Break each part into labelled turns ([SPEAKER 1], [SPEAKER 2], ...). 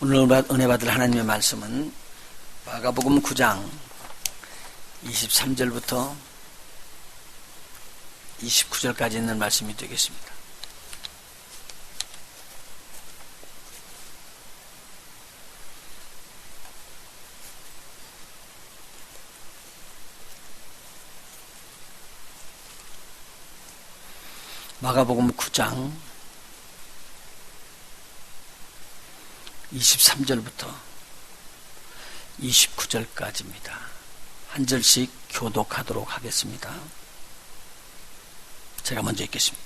[SPEAKER 1] 오늘 은혜 받을 하나님의 말씀은 마가복음 9장 23절부터 29절까지 있는 말씀이 되겠습니다. 마가복음 9장 23절부터 29절까지입니다. 한 절씩 교독하도록 하겠습니다. 제가 먼저 읽겠습니다.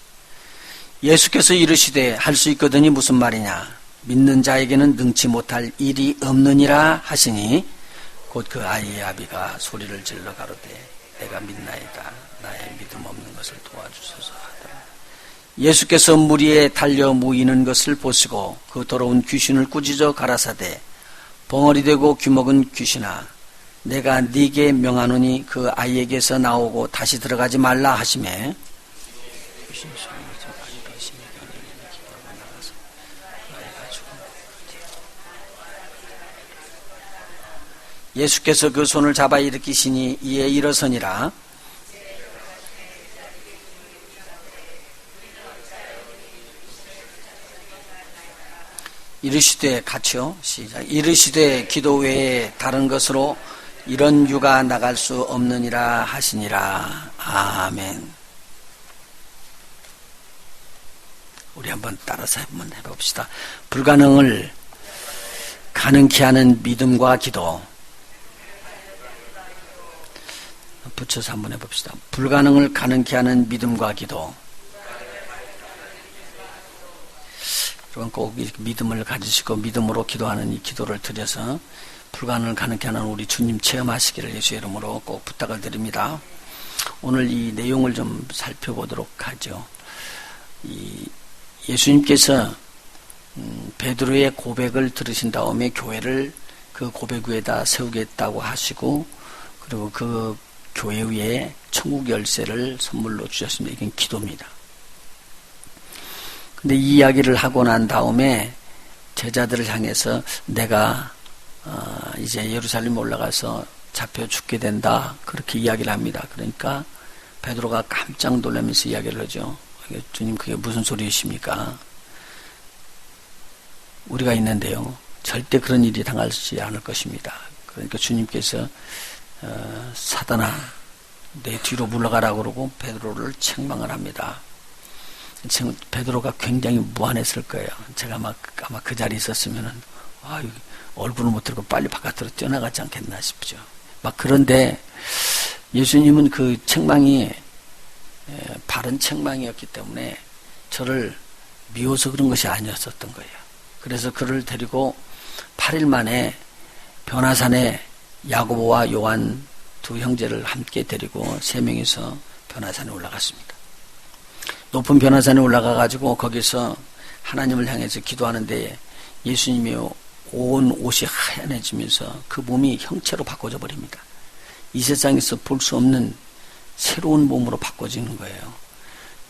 [SPEAKER 1] 예수께서 이르시되 할 수 있거든이 무슨 말이냐? 믿는 자에게는 능치 못할 일이 없느니라 하시니 곧 그 아이의 아비가 소리를 질러 가로되 내가 믿나이다. 나의 믿음 없는 것을 도와주소서 하더라. 예수께서 물 위에 달려 모이는 것을 보시고 그 더러운 귀신을 꾸짖어 가라사대 벙어리 되고 귀먹은 귀신아 내가 네게 명하노니 그 아이에게서 나오고 다시 들어가지 말라 하시매 예수께서 그 손을 잡아 일으키시니 이에 일어서니라. 이르시되 같이요. 시작. 이르시되 기도 외에 다른 것으로 이런 유가 나갈 수 없느니라 하시니라. 아멘. 우리 한번 따라서 한번 해봅시다. 불가능을 가능케 하는 믿음과 기도. 붙여서 한번 해봅시다. 불가능을 가능케 하는 믿음과 기도. 여러분 꼭 믿음을 가지시고 믿음으로 기도하는 이 기도를 드려서 불가능을 가능케 하는 우리 주님 체험하시기를 예수의 이름으로 꼭 부탁을 드립니다. 오늘 이 내용을 좀 살펴보도록 하죠. 예수님께서 베드로의 고백을 들으신 다음에 교회를 그 고백 위에다 세우겠다고 하시고 그리고 그 교회 위에 천국 열쇠를 선물로 주셨습니다. 이건 기도입니다. 근데 이 이야기를 하고 난 다음에 제자들을 향해서 내가 이제 예루살렘 올라가서 잡혀 죽게 된다 그렇게 이야기를 합니다. 그러니까 베드로가 깜짝 놀라면서 이야기를 하죠. 주님 그게 무슨 소리이십니까? 우리가 있는데요. 절대 그런 일이 당하지 않을 것입니다. 그러니까 주님께서 사단아 내 뒤로 물러가라고 그러고 베드로를 책망을 합니다. 베드로가 굉장히 무안했을 거예요. 제가 아마 그 자리에 있었으면은 얼굴을 못 들고 빨리 바깥으로 뛰어나가지 않겠나 싶죠. 그런데 예수님은 그 책망이 바른 책망이었기 때문에 저를 미워서 그런 것이 아니었었던 거예요. 그래서 그를 데리고 8일 만에 변화산에 야고보와 요한 두 형제를 함께 데리고 3명이서 변화산에 올라갔습니다. 높은 변화산에 올라가가지고 거기서 하나님을 향해서 기도하는데 예수님이 온 옷이 하얀해지면서 그 몸이 형체로 바꿔져 버립니다. 이 세상에서 볼 수 없는 새로운 몸으로 바꿔지는 거예요.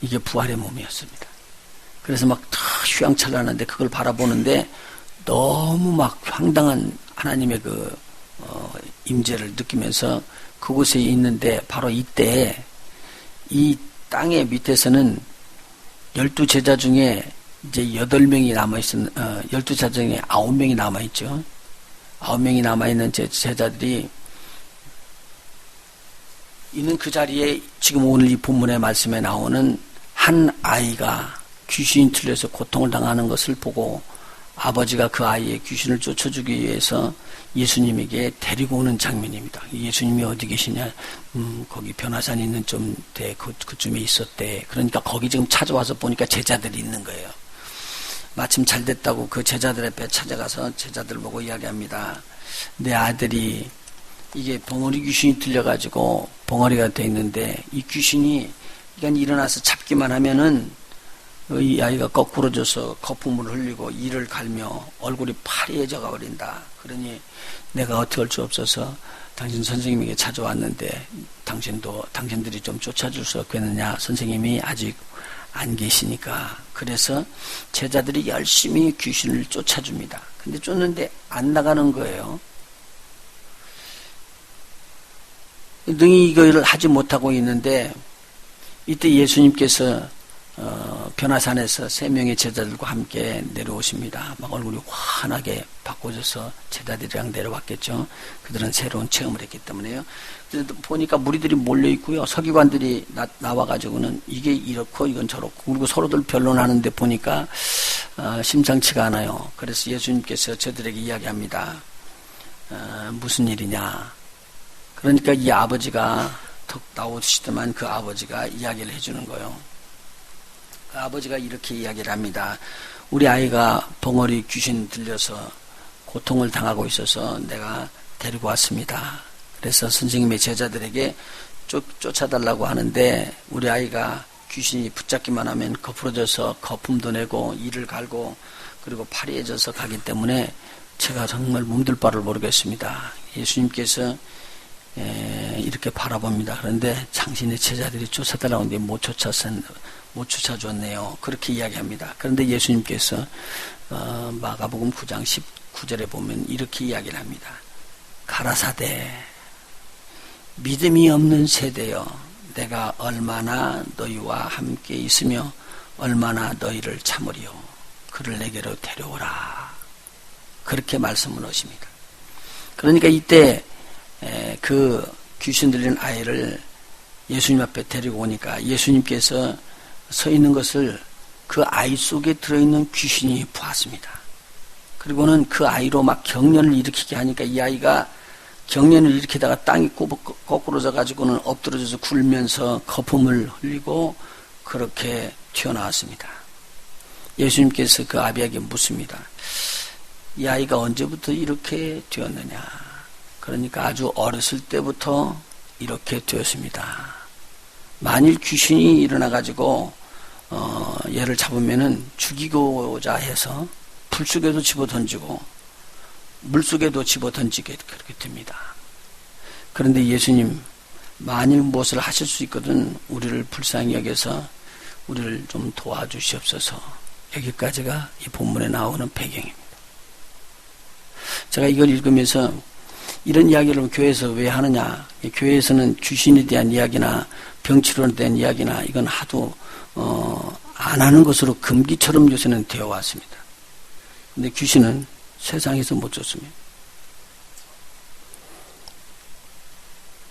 [SPEAKER 1] 이게 부활의 몸이었습니다. 그래서 휘황찬란한데 그걸 바라보는데 너무 황당한 하나님의 그 임재를 느끼면서 그곳에 있는데 바로 이때 이 땅의 밑에서는 12제자 중에 이제 8명이 남아있는, 12제자 중에 9명이 남아있죠. 9명이 남아있는 제자들이 있는 그 자리에 지금 오늘 이 본문의 말씀에 나오는 한 아이가 귀신이 들려서 고통을 당하는 것을 보고 아버지가 그 아이의 귀신을 쫓아주기 위해서 예수님에게 데리고 오는 장면입니다. 예수님이 어디 계시냐? 거기 변화산이 있는 좀데 그쯤에 있었대. 그러니까 거기 지금 찾아와서 보니까 제자들이 있는 거예요. 마침 잘 됐다고 그 제자들 앞에 찾아가서 제자들 보고 이야기합니다. 내 아들이 이게 벙어리 귀신이 들려가지고 벙어리가 돼 있는데 이 귀신이 그러니까 일어나서 잡기만 하면은 이 아이가 거꾸로 져서 거품을 흘리고 이를 갈며 얼굴이 파리해져 가버린다. 그러니 내가 어떻게 할 수 없어서 당신 선생님에게 찾아왔는데 당신들이 좀 쫓아줄 수 없겠느냐. 선생님이 아직 안 계시니까. 그래서 제자들이 열심히 귀신을 쫓아줍니다. 근데 쫓는데 안 나가는 거예요. 능히 이거를 하지 못하고 있는데 이때 예수님께서 변화산에서 3명의 제자들과 함께 내려오십니다. 막 얼굴이 환하게 바꿔져서 제자들이랑 내려왔겠죠. 그들은 새로운 체험을 했기 때문에요. 그래서 보니까 무리들이 몰려있고요. 서기관들이 나와가지고는 이게 이렇고 이건 저렇고 그리고 서로들 변론하는데 보니까 심상치가 않아요. 그래서 예수님께서 저들에게 이야기합니다. 무슨 일이냐. 그러니까 이 아버지가 턱 나오시더만 그 아버지가 이야기를 해주는 거예요. 그 아버지가 이렇게 이야기를 합니다. 우리 아이가 벙어리 귀신 들려서 고통을 당하고 있어서 내가 데리고 왔습니다. 그래서 선생님의 제자들에게 쫓아달라고 하는데 우리 아이가 귀신이 붙잡기만 하면 거푸러져서 거품도 내고 이를 갈고 그리고 파리해져서 가기 때문에 제가 정말 몸둘 바를 모르겠습니다. 예수님께서 이렇게 바라봅니다. 그런데 당신의 제자들이 쫓아달라고 하는데 못 쫓아줬네요. 그렇게 이야기합니다. 그런데 예수님께서 마가복음 9장 19절에 보면 이렇게 이야기를 합니다. 가라사대 믿음이 없는 세대여 내가 얼마나 너희와 함께 있으며 얼마나 너희를 참으리요. 그를 내게로 데려오라. 그렇게 말씀을 하십니다. 그러니까 이때 그 귀신 들린 아이를 예수님 앞에 데리고 오니까 예수님께서 서 있는 것을 그 아이 속에 들어있는 귀신이 보았습니다. 그리고는 그 아이로 막 경련을 일으키게 하니까 이 아이가 경련을 일으키다가 땅이 거꾸로져 가지고는 엎드러져서 굴면서 거품을 흘리고 그렇게 튀어나왔습니다. 예수님께서 그 아비에게 묻습니다. 이 아이가 언제부터 이렇게 되었느냐. 그러니까 아주 어렸을 때부터 이렇게 되었습니다. 만일 귀신이 일어나 가지고 얘를 잡으면은 죽이고자 해서 불 속에도 집어 던지고 물 속에도 집어 던지게 그렇게 됩니다. 그런데 예수님 만일 무엇을 하실 수 있거든 우리를 불쌍히 여겨서 우리를 좀 도와주시옵소서. 여기까지가 이 본문에 나오는 배경입니다. 제가 이걸 읽으면서 이런 이야기를 교회에서 왜 하느냐. 교회에서는 귀신에 대한 이야기나 병치료에 대한 이야기나 이건 하도 안 하는 것으로 금기처럼 요새는 되어 왔습니다. 근데 귀신은 세상에서 못 쫓습니다.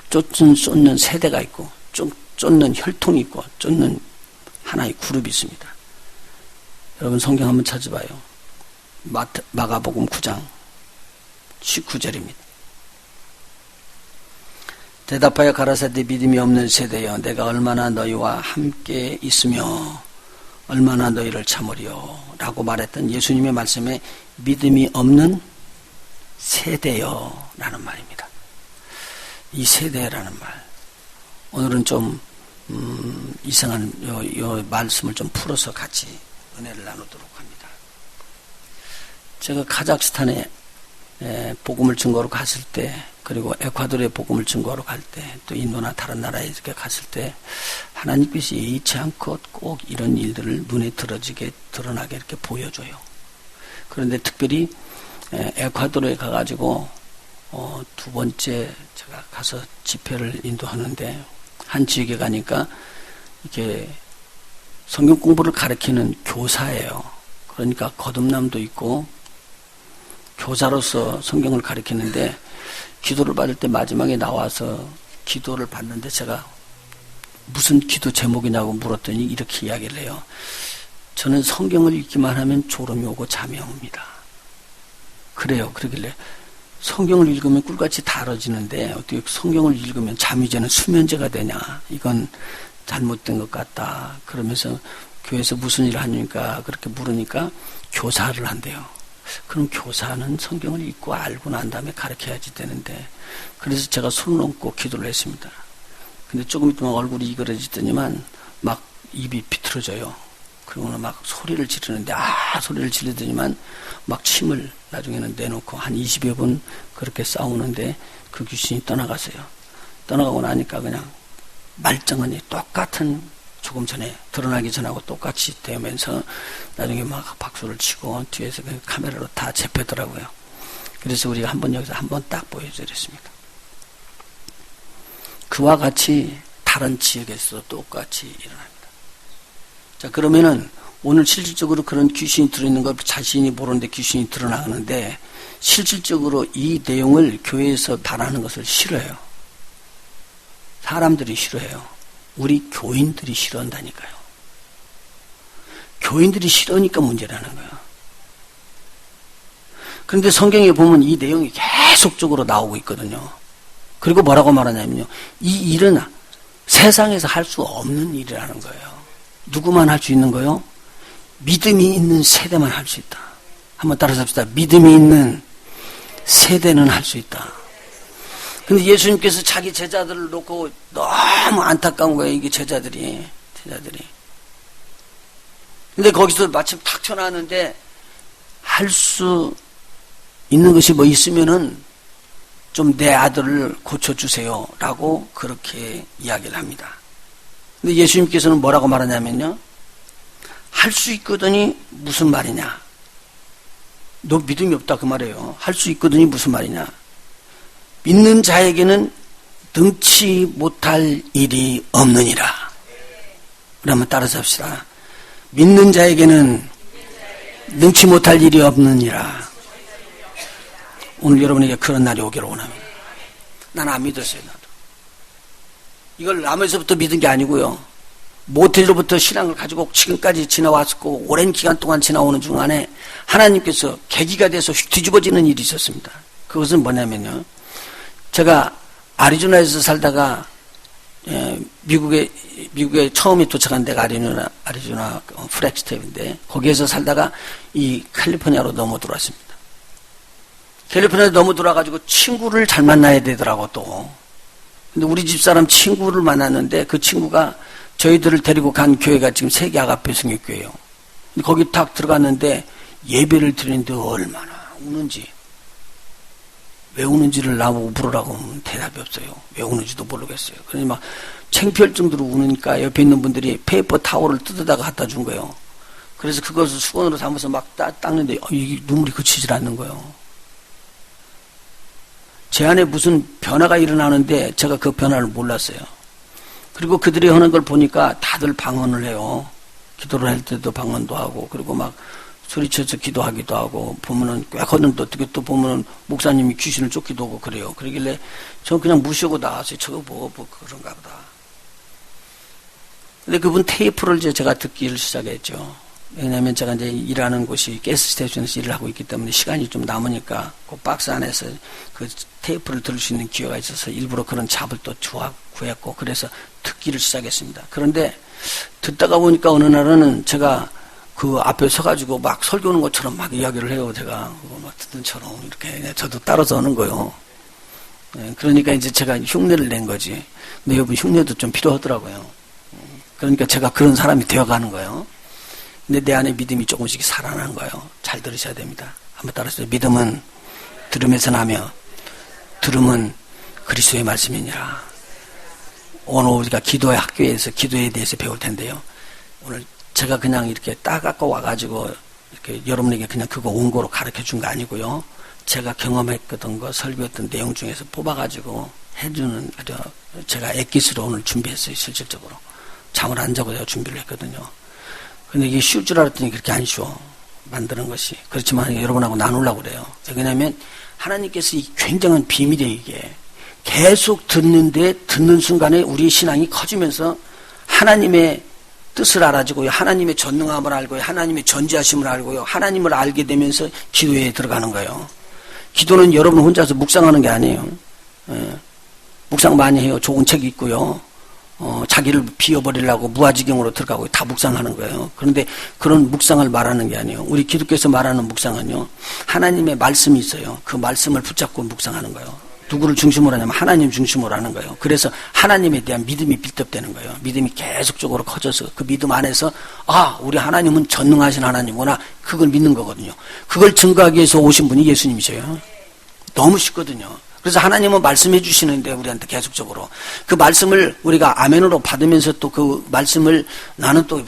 [SPEAKER 1] 쫓는 세대가 있고 쫓는 혈통이 있고 쫓는 하나의 그룹이 있습니다. 여러분 성경 한번 찾아봐요. 마가복음 9장 19절입니다. 대답하여 가라사대 믿음이 없는 세대여 내가 얼마나 너희와 함께 있으며 얼마나 너희를 참으리요 라고 말했던 예수님의 말씀에 믿음이 없는 세대여 라는 말입니다. 이 세대라는 말 오늘은 좀 이상한 요 말씀을 좀 풀어서 같이 은혜를 나누도록 합니다. 제가 카자흐스탄에 복음을 증거하러 갔을 때 그리고 에콰도르에 복음을 증거하러 갈 때 또 인도나 다른 나라에 이렇게 갔을 때 하나님께서 예의치 않고 꼭 이런 일들을 눈에 드러나게 이렇게 보여줘요. 그런데 특별히 에콰도르에 가가지고 두 번째 제가 가서 집회를 인도하는데 한 지역에 가니까 이렇게 성경 공부를 가르치는 교사예요. 그러니까 거듭남도 있고 교사로서 성경을 가르치는데 기도를 받을 때 마지막에 나와서 기도를 받는데 제가 무슨 기도 제목이냐고 물었더니 이렇게 이야기를 해요. 저는 성경을 읽기만 하면 졸음이 오고 잠이 옵니다. 그래요. 그러길래 성경을 읽으면 꿀같이 달아지는데 어떻게 성경을 읽으면 잠이 되는 수면제가 되냐. 이건 잘못된 것 같다. 그러면서 교회에서 무슨 일을 하니까 그렇게 물으니까 교사를 한대요. 그럼 교사는 성경을 읽고 알고 난 다음에 가르쳐야지 되는데 그래서 제가 손을 얹고 기도를 했습니다. 근데 조금 있으면 얼굴이 이그러지더니만 막 입이 비틀어져요. 그러고는 막 소리를 지르는데 소리를 지르더니만 막 침을 나중에는 내놓고 한 20여 분 그렇게 싸우는데 그 귀신이 떠나갔어요. 떠나가고 나니까 그냥 말짱하니 똑같은 조금 전에 드러나기 전하고 똑같이 되면서 나중에 막 박수를 치고 뒤에서 그 카메라로 다 잡혔더라고요. 그래서 우리가 한번 여기서 한번 딱 보여드렸습니다. 그와 같이 다른 지역에서도 똑같이 일어납니다. 자, 그러면은 오늘 실질적으로 그런 귀신이 들어있는 걸 자신이 모르는데 귀신이 드러나는데 실질적으로 이 내용을 교회에서 말하는 것을 싫어해요. 사람들이 싫어해요. 우리 교인들이 싫어한다니까요. 교인들이 싫으니까 문제라는 거예요. 그런데 성경에 보면 이 내용이 계속적으로 나오고 있거든요. 그리고 뭐라고 말하냐면요. 이 일은 세상에서 할 수 없는 일이라는 거예요. 누구만 할 수 있는 거요? 믿음이 있는 세대만 할 수 있다. 한번 따라서 합시다. 믿음이 있는 세대는 할 수 있다. 근데 예수님께서 자기 제자들을 놓고 너무 안타까운 거예요. 이게 제자들이. 근데 거기서 마침 탁 튀어나왔는데 할 수 있는 것이 뭐 있으면은 좀 내 아들을 고쳐주세요. 라고 그렇게 이야기를 합니다. 근데 예수님께서는 뭐라고 말하냐면요. 할 수 있거든이 무슨 말이냐. 너 믿음이 없다 그 말이에요. 할 수 있거든이 무슨 말이냐. 믿는 자에게는 능치 못할 일이 없느니라. 우리 한번 따라서 합시다. 믿는 자에게는 능치 못할 일이 없느니라. 오늘 여러분에게 그런 날이 오기를 원합니다. 난 안 믿었어요. 나도. 이걸 남에서부터 믿은 게 아니고요. 모텔로부터 신앙을 가지고 지금까지 지나왔고 오랜 기간 동안 지나오는 중 안에 하나님께서 계기가 돼서 뒤집어지는 일이 있었습니다. 그것은 뭐냐면요. 제가 아리조나에서 살다가 미국에 처음에 도착한 데가 아리조나 프렉스텝인데 거기에서 살다가 이 캘리포니아로 넘어 들어왔습니다. 캘리포니아로 넘어 들어와가지고 친구를 잘 만나야 되더라고 또. 근데 우리 집사람 친구를 만났는데 그 친구가 저희들을 데리고 간 교회가 지금 세계 아가페 성교교회예요. 거기 딱 들어갔는데 예배를 드리는데 얼마나 우는지. 왜 우는지를 나보고 물으라고 하면 대답이 없어요. 왜 우는지도 모르겠어요. 그러니 막 창피할 정도로 우니까 옆에 있는 분들이 페이퍼 타월을 뜯어다가 갖다 준 거예요. 그래서 그것을 수건으로 담아서 막 닦는데 이 눈물이 그치질 않는 거예요. 제 안에 무슨 변화가 일어나는데 제가 그 변화를 몰랐어요. 그리고 그들이 하는 걸 보니까 다들 방언을 해요. 기도를 할 때도 방언도 하고 그리고 막 소리쳐서 기도하기도 하고 보면은 꽤 하는데 어떻게 또 보면은 목사님이 귀신을 쫓기도 하고 그래요. 그러길래 저 그냥 무시하고 나왔어요. 저거 뭐 그런가 보다. 근데 그분 테이프를 이제 제가 듣기를 시작했죠. 왜냐하면 제가 이제 일하는 곳이 가스스테이션에서 일을 하고 있기 때문에 시간이 좀 남으니까 그 박스 안에서 그 테이프를 들을 수 있는 기회가 있어서 일부러 그런 잡을 또 구했고 그래서 듣기를 시작했습니다. 그런데 듣다가 보니까 어느 날은 제가 그 앞에 서가지고 막 설교하는 것처럼 막 이야기를 해요. 제가 막 듣는 처럼 이렇게 저도 따라서 하는 거예요. 그러니까 이제 제가 흉내를 낸 거지. 근데 여러분 흉내도 좀 필요하더라고요. 그러니까 제가 그런 사람이 되어가는 거예요. 근데 내 안에 믿음이 조금씩 살아나는 거예요. 잘 들으셔야 됩니다. 한번 따라서 믿음은 들음에서 나며 들음은 그리스도의 말씀이니라. 오늘 우리가 기도의 학교에서 기도에 대해서 배울 텐데요. 오늘 제가 그냥 이렇게 따갖고 와가지고 이렇게 여러분에게 그냥 그거 원고로 가르쳐 준 거 아니고요. 제가 경험했던 거 설교했던 내용 중에서 뽑아가지고 해주는 아주 제가 엑기스로 오늘 준비했어요. 실질적으로 잠을 안 자고 제가 준비를 했거든요. 근데 이게 쉬울 줄 알았더니 그렇게 안 쉬워. 만드는 것이. 그렇지만 여러분하고 나누려고 그래요. 왜냐하면 하나님께서 이 굉장한 비밀이에요. 이게 계속 듣는 순간에 우리의 신앙이 커지면서 하나님의 뜻을 알아지고요. 하나님의 전능함을 알고요. 하나님의 전지하심을 알고요. 하나님을 알게 되면서 기도에 들어가는 거예요. 기도는 여러분 혼자서 묵상하는 게 아니에요. 묵상 많이 해요. 좋은 책 있고요. 자기를 비워버리려고 무아지경으로 들어가고 다 묵상하는 거예요. 그런데 그런 묵상을 말하는 게 아니에요. 우리 기독교에서 말하는 묵상은요. 하나님의 말씀이 있어요. 그 말씀을 붙잡고 묵상하는 거예요. 누구를 중심으로 하냐면 하나님 중심으로 하는 거예요. 그래서 하나님에 대한 믿음이 빌드업되는 거예요. 믿음이 계속적으로 커져서 그 믿음 안에서 우리 하나님은 전능하신 하나님이구나. 그걸 믿는 거거든요. 그걸 증거하기 위해서 오신 분이 예수님이세요. 너무 쉽거든요. 그래서 하나님은 말씀해 주시는데 우리한테 계속적으로 그 말씀을 우리가 아멘으로 받으면서 또 그 말씀을 나는 또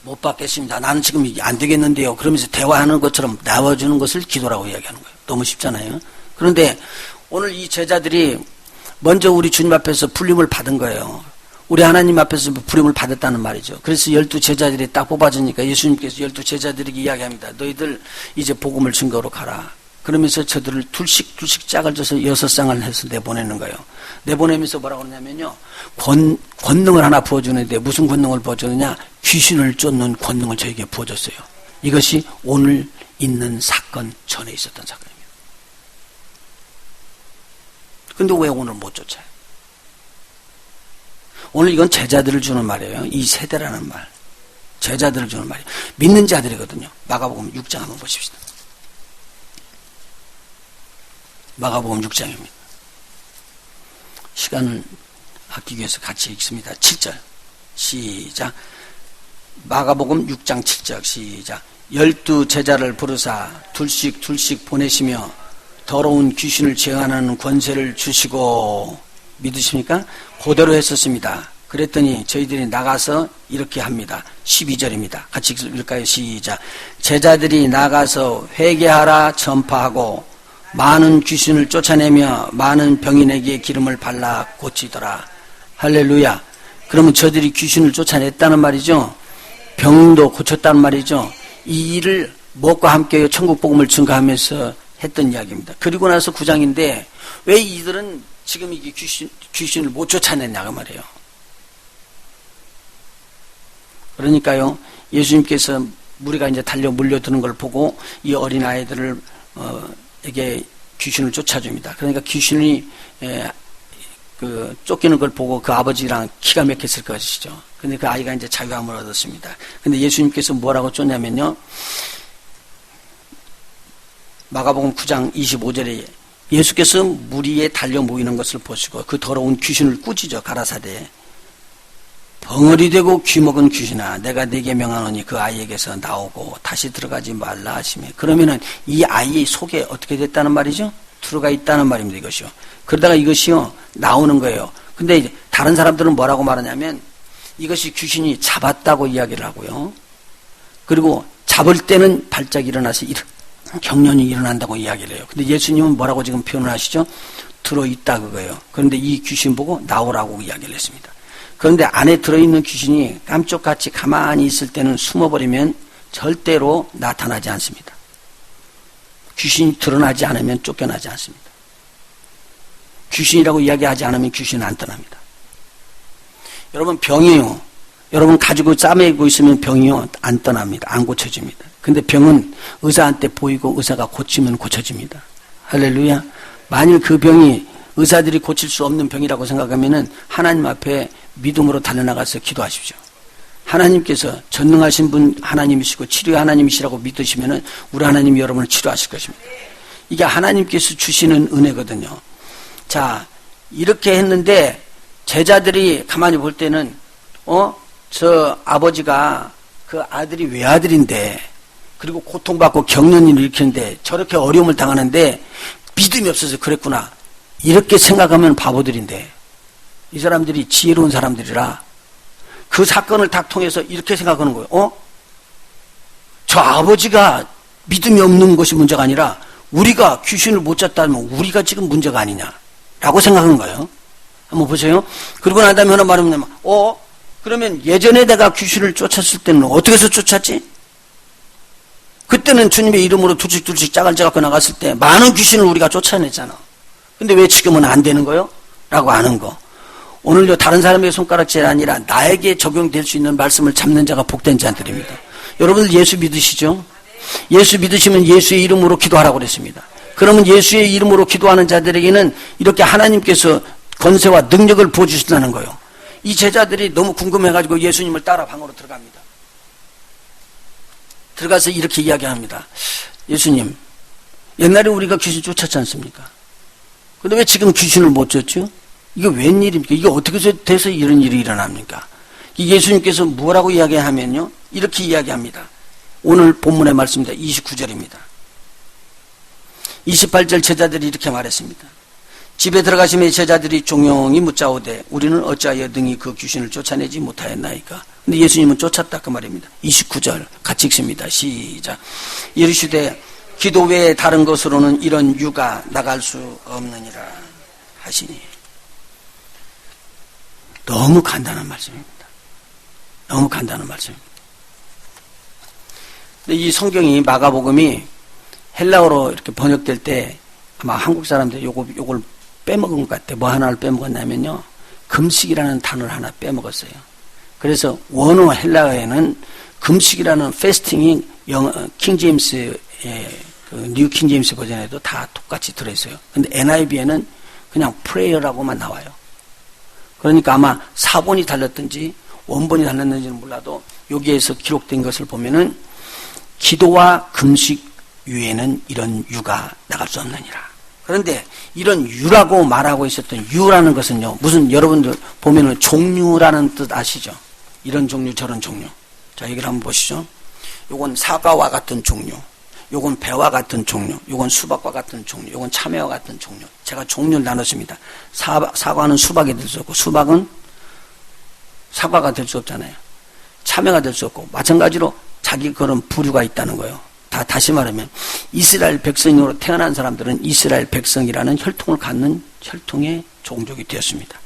[SPEAKER 1] 못 받겠습니다. 나는 지금 이게 안 되겠는데요. 그러면서 대화하는 것처럼 나와주는 것을 기도라고 이야기하는 거예요. 너무 쉽잖아요. 그런데 오늘 이 제자들이 먼저 우리 주님 앞에서 불림을 받은 거예요. 우리 하나님 앞에서 불림을 받았다는 말이죠. 그래서 12 제자들이 딱 뽑아지니까 예수님께서 12 제자들에게 이야기합니다. 너희들 이제 복음을 증거로 가라. 그러면서 저들을 둘씩 짝을 져서 6쌍을 해서 내보내는 거예요. 내보내면서 뭐라고 그러냐면요. 권능을 하나 부어주는데 무슨 권능을 부어주느냐? 귀신을 쫓는 권능을 저에게 부어줬어요. 이것이 오늘 있는 사건 전에 있었던 사건입니다. 근데 왜 오늘 못 쫓아요? 오늘 이건 제자들을 주는 말이에요. 이 세대라는 말. 제자들을 주는 말이에요. 믿는 자들이거든요. 마가복음 6장 한번 보십시다. 마가복음 6장입니다. 시간을 아끼기 위해서 같이 읽습니다. 7절 시작. 마가복음 6장 7절 시작. 12 제자를 부르사 둘씩 보내시며 더러운 귀신을 제한하는 권세를 주시고, 믿으십니까? 그대로 했었습니다. 그랬더니 저희들이 나가서 이렇게 합니다. 12절입니다. 같이 읽을까요? 시작. 제자들이 나가서 회개하라 전파하고 많은 귀신을 쫓아내며 많은 병인에게 기름을 발라 고치더라. 할렐루야. 그러면 저들이 귀신을 쫓아냈다는 말이죠. 병도 고쳤다는 말이죠. 이 일을 무엇과 함께 천국 복음을 증거하면서 했던 이야기입니다. 그리고 나서 9장인데 왜 이들은 지금 이게 귀신을 못 쫓아냈냐고 말이에요. 그러니까요, 예수님께서 무리가 이제 달려 몰려드는 걸 보고 이 어린 아이들을 에게 귀신을 쫓아줍니다. 그러니까 귀신이 쫓기는 걸 보고 그 아버지랑 기가 막혔을 것이죠. 근데 그 아이가 이제 자유함을 얻었습니다. 근데 예수님께서 뭐라고 쫓냐면요, 마가복음 9장 25절에 예수께서 무리에 달려 모이는 것을 보시고 그 더러운 귀신을 꾸짖어 가라사대 벙어리 되고 귀먹은 귀신아, 내가 네게 명하노니 그 아이에게서 나오고 다시 들어가지 말라 하시며, 그러면은 이 아이의 속에 어떻게 됐다는 말이죠? 들어가 있다는 말입니다. 이것이요. 그러다가 이것이요 나오는 거예요. 근데 이제 다른 사람들은 뭐라고 말하냐면 이것이 귀신이 잡았다고 이야기를 하고요. 그리고 잡을 때는 발작이 일어나서 경련이 일어난다고 이야기를 해요. 근데 예수님은 뭐라고 지금 표현을 하시죠? 들어있다 그거예요. 그런데 이 귀신 보고 나오라고 이야기를 했습니다. 그런데 안에 들어있는 귀신이 깜짝같이 가만히 있을 때는 숨어버리면 절대로 나타나지 않습니다. 귀신이 드러나지 않으면 쫓겨나지 않습니다. 귀신이라고 이야기하지 않으면 귀신은 안 떠납니다. 여러분, 병이요, 여러분 가지고 싸매고 있으면 병이요 안 떠납니다. 안 고쳐집니다. 근데 병은 의사한테 보이고 의사가 고치면 고쳐집니다. 할렐루야. 만일 그 병이 의사들이 고칠 수 없는 병이라고 생각하면은 하나님 앞에 믿음으로 달려나가서 기도하십시오. 하나님께서 전능하신 분 하나님이시고 치료의 하나님이시라고 믿으시면은 우리 하나님이 여러분을 치료하실 것입니다. 이게 하나님께서 주시는 은혜거든요. 자, 이렇게 했는데 제자들이 가만히 볼 때는 저 아버지가 그 아들이 외아들인데, 그리고 고통받고 경련을 일으키는데 저렇게 어려움을 당하는데 믿음이 없어서 그랬구나, 이렇게 생각하면 바보들인데, 이 사람들이 지혜로운 사람들이라 그 사건을 딱 통해서 이렇게 생각하는 거예요. 저 아버지가 믿음이 없는 것이 문제가 아니라 우리가 귀신을 못 쫓았다면 우리가 지금 문제가 아니냐라고 생각하는 거예요. 한번 보세요. 그러고 난 다음에 하나 말하면 그러면 예전에 내가 귀신을 쫓았을 때는 어떻게 해서 쫓았지? 그때는 주님의 이름으로 둘씩 짝을 짜갖고 나갔을 때 많은 귀신을 우리가 쫓아냈잖아. 근데 왜 지금은 안 되는 거요? 라고 아는 거. 오늘요, 다른 사람의 손가락질이 아니라 나에게 적용될 수 있는 말씀을 잡는 자가 복된 자들입니다. 여러분들 예수 믿으시죠? 예수 믿으시면 예수의 이름으로 기도하라고 그랬습니다. 그러면 예수의 이름으로 기도하는 자들에게는 이렇게 하나님께서 권세와 능력을 부어주신다는 거예요. 이 제자들이 너무 궁금해가지고 예수님을 따라 방으로 들어갑니다. 들어가서 이렇게 이야기합니다. 예수님, 옛날에 우리가 귀신 쫓았지 않습니까? 근데 왜 지금 귀신을 못 쫓죠? 이게 웬일입니까? 이게 어떻게 돼서 이런 일이 일어납니까? 예수님께서 뭐라고 이야기하면요, 이렇게 이야기합니다. 오늘 본문의 말씀입니다. 29절입니다. 28절 제자들이 이렇게 말했습니다. 집에 들어가시면 제자들이 종용이 묻자오되 우리는 어찌하여 능히 그 귀신을 쫓아내지 못하였나이까. 근데 예수님은 쫓았다 그 말입니다. 29절 같이 읽습니다. 시작. 이르시되 기도 외에 다른 것으로는 이런 유가 나갈 수 없느니라 하시니. 너무 간단한 말씀입니다. 너무 간단한 말씀입니다. 근데 이 성경이 마가복음이 헬라어로 이렇게 번역될 때 아마 한국 사람들이 요걸 빼먹은 것 같아요. 뭐 하나를 빼먹었냐면요. 금식이라는 단어를 하나 빼먹었어요. 그래서 원어 헬라어에는 금식이라는 패스팅이 킹제임스의 뉴 킹제임스 버전에도 다 똑같이 들어있어요. 근데 NIV에는 그냥 prayer라고만 나와요. 그러니까 아마 사본이 달랐든지 원본이 달랐는지는 몰라도 여기에서 기록된 것을 보면은 기도와 금식 위에는 이런 유가 나갈 수 없느니라. 그런데 이런 유라고 말하고 있었던 유라는 것은요, 무슨 여러분들 보면은 종류라는 뜻 아시죠? 이런 종류 저런 종류. 자, 여기를 한번 보시죠. 요건 사과와 같은 종류, 요건 배와 같은 종류, 요건 수박과 같은 종류, 요건 참외와 같은 종류. 제가 종류를 나눴습니다. 사과는 수박이 될 수 없고 수박은 사과가 될 수 없잖아요. 참외가 될 수 없고 마찬가지로 자기 그런 부류가 있다는 거예요. 다시 말하면 이스라엘 백성으로 태어난 사람들은 이스라엘 백성이라는 혈통을 갖는 혈통의 종족이 되었습니다.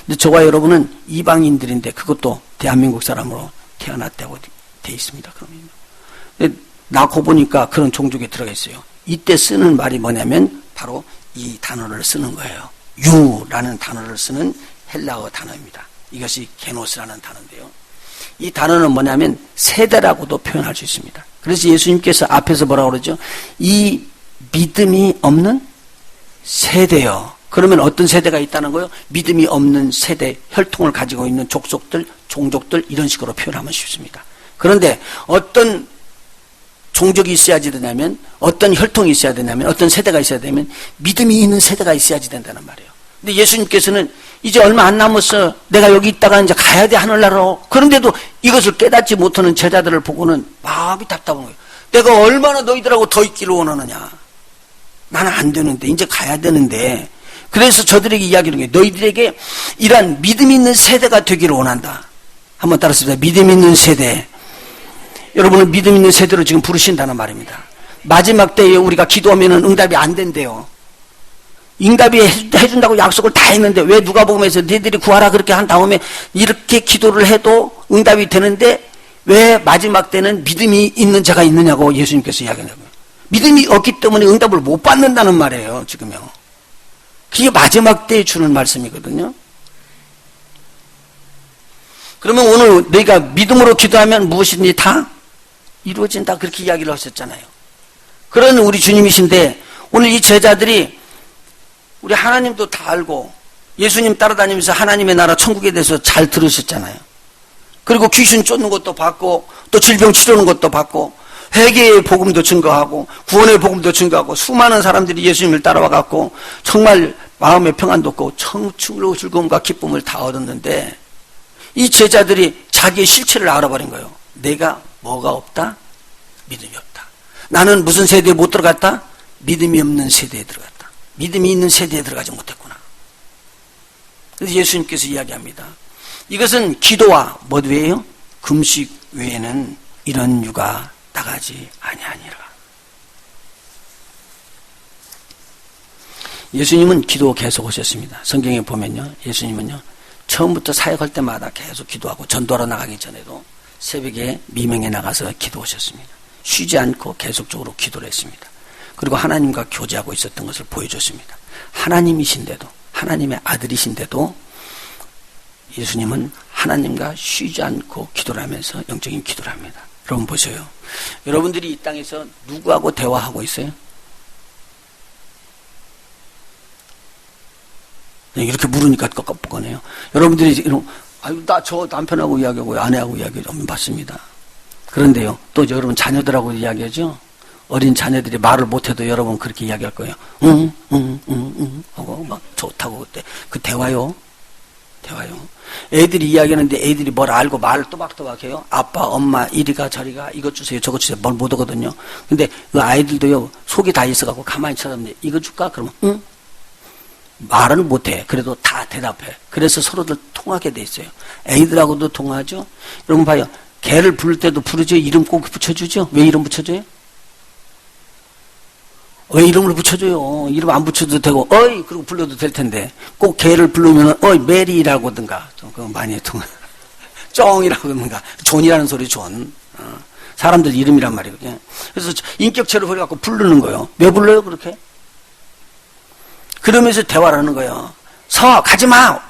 [SPEAKER 1] 근데 저와 여러분은 이방인들인데 그것도 대한민국 사람으로 태어났다고 돼 있습니다. 그러면 낳고 보니까 그런 종족에 들어가 있어요. 이때 쓰는 말이 뭐냐면 바로 이 단어를 쓰는 거예요. 유라는 단어를 쓰는 헬라어 단어입니다. 이것이 게노스라는 단어인데요. 이 단어는 뭐냐면 세대라고도 표현할 수 있습니다. 그래서 예수님께서 앞에서 뭐라고 그러죠? 이 믿음이 없는 세대요. 그러면 어떤 세대가 있다는 거예요? 믿음이 없는 세대, 혈통을 가지고 있는 족속들, 종족들 이런 식으로 표현하면 쉽습니다. 그런데 어떤 종족이 있어야지 되냐면, 어떤 혈통이 있어야 되냐면, 어떤 세대가 있어야 되면 믿음이 있는 세대가 있어야지 된다는 말이에요. 근데 예수님께서는 이제 얼마 안 남았어. 내가 여기 있다가 이제 가야 돼, 하늘나라로. 그런데도 이것을 깨닫지 못하는 제자들을 보고는 마음이 답답한 거예요. 내가 얼마나 너희들하고 더 있기를 원하느냐. 나는 안 되는데, 이제 가야 되는데. 그래서 저들에게 이야기하는 게 너희들에게 이러한 믿음 있는 세대가 되기를 원한다. 한번 따라서 믿음 있는 세대. 여러분은 믿음 있는 세대로 지금 부르신다는 말입니다. 마지막 때에 우리가 기도하면 응답이 안 된대요. 응답이 해준다고 약속을 다 했는데 왜 누가복음에서 너희들이 구하라 그렇게 한 다음에 이렇게 기도를 해도 응답이 되는데 왜 마지막 때는 믿음이 있는 자가 있느냐고 예수님께서 이야기하냐고요. 믿음이 없기 때문에 응답을 못 받는다는 말이에요. 지금요. 그게 마지막 때에 주는 말씀이거든요. 그러면 오늘 너희가 믿음으로 기도하면 무엇이든지 다 이루어진다 그렇게 이야기를 하셨잖아요. 그런 우리 주님이신데 오늘 이 제자들이 우리 하나님도 다 알고 예수님 따라다니면서 하나님의 나라 천국에 대해서 잘 들으셨잖아요. 그리고 귀신 쫓는 것도 받고 또 질병 치료하는 것도 받고 회개의 복음도 증거하고 구원의 복음도 증거하고 수많은 사람들이 예수님을 따라와 갖고 정말 마음의 평안도 없고 청춘으로 즐거움과 기쁨을 다 얻었는데 이 제자들이 자기의 실체를 알아버린 거예요. 내가 뭐가 없다? 믿음이 없다. 나는 무슨 세대에 못 들어갔다? 믿음이 없는 세대에 들어갔다. 믿음이 있는 세대에 들어가지 못했구나. 그래서 예수님께서 이야기합니다. 이것은 기도와 뭐 외에요? 금식 외에는 이런 유가 나가지 아니하니라. 예수님은 기도 계속 하셨습니다. 성경에 보면요. 예수님은요. 처음부터 사역할 때마다 계속 기도하고 전도하러 나가기 전에도 새벽에 미명에 나가서 기도하셨습니다. 쉬지 않고 계속적으로 기도를 했습니다. 그리고 하나님과 교제하고 있었던 것을 보여줬습니다. 하나님이신데도 하나님의 아들이신데도 예수님은 하나님과 쉬지 않고 기도를 하면서 영적인 기도를 합니다. 여러분 보세요. 여러분들이 이 땅에서 누구하고 대화하고 있어요? 이렇게 물으니까 깜깜하네요. 여러분들이 아유 나 저 남편하고 이야기하고 아내하고 이야기하면 맞습니다. 그런데요. 또 여러분 자녀들하고 이야기하죠. 어린 자녀들이 말을 못해도 여러분 그렇게 이야기할 거예요. 하고 막 좋다고 그때 그 대화요. 애들이 이야기하는데 애들이 뭘 알고 말을 또박또박해요. 아빠, 엄마, 이리가 저리가 이것 주세요, 저것 주세요. 뭘 못 하거든요. 근데 그 아이들도요 속이 다 있어갖고 가만히 쳐다보는데 이거 줄까? 그러면 응. 말은 못해. 그래도 다 대답해. 그래서 서로들 통하게 돼 있어요. 애들하고도 통하죠. 여러분 봐요. 개를 부를 때도 부르죠. 이름 꼭 붙여주죠. 왜 이름 붙여줘요? 왜 이름을 붙여줘요? 이름 안 붙여도 되고 어이 그러고 불러도 될 텐데 꼭 개를 부르면 어이 메리라고 하든가 그거 많이 통하. 쫑이라고 하든가 존이라는 소리 존. 사람들 이름이란 말이거든요. 그래서 인격체를 버려갖고 부르는 거예요. 왜 불러요 그렇게? 그러면서 대화를 하는 거예요. 가지마!